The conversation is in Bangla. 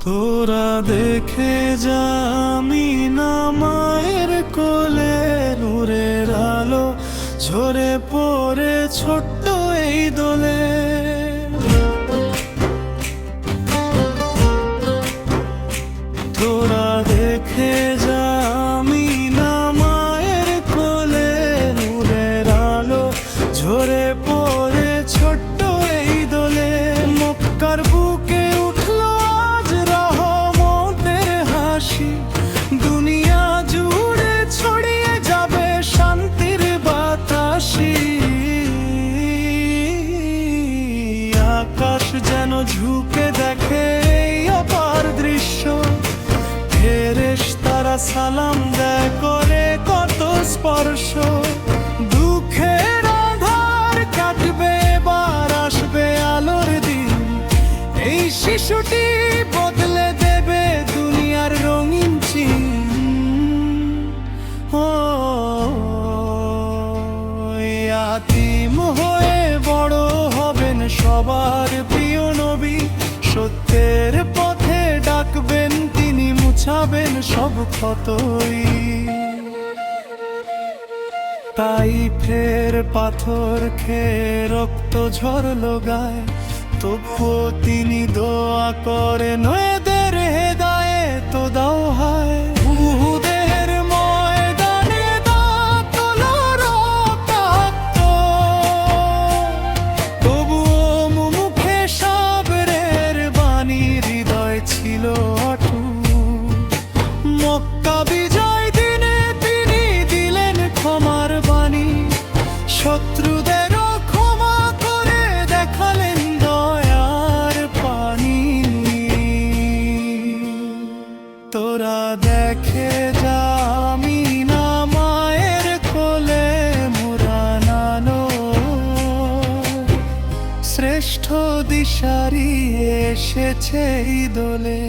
তোরা দেখে যা আমি না মায়ের কোলে, নূরের আলো ঝরে পড়ে ছোট্ট এই দোলে। তোরা দেখে যা আমি না মায়ের কোলে, নূরের আলো ঝরে পড়ে ছোট্ট এই দোলে। মক্কার বুকে উঠলো আজ রহমতের হাসি, দুনিয়া জুড়ে ছড়িয়ে যাবে শান্তির বাতাসি। আকাশ যেন ঝুঁকে দেখে এই অপার দৃশ্য, ফেরেশতারা সালাম দেয় করে কত স্পর্শ। দুঃখের আধার কাটবে, এবার আসবে আলোর দিন। এই শিশুটি বদলে দেবে দুনিয়ার রঙিন চিন। ও ইয়াতীম হয়ে বড় হবেন সবার প্রিয় নবী, সত্যের পথে ডাকবেন তিনি, মুছাবেন সব ক্ষতই। তাইফের পাথর খেয়ে রক্ত ঝরলো গায়ে, তবুও তিনি দোয়া করেন এদের হেদায়েত দাও হায়। উহুদের ময়দানে দাঁত তোলো রক্তাক্ত, তবুও মুখে সাবরের বাণী, হৃদয় ছিল অটুট। মক্কা বিজয় দিনে তিনি দিলেন ক্ষমার বাণী, শত্রুদেরও ক্ষমা করে দেখালেন দয়ার পানি। তোরা দেখে যা আমি না মায়ের কোলে, মোরা নানো শ্রেষ্ঠ দিশারি এসেছে এই দোলে।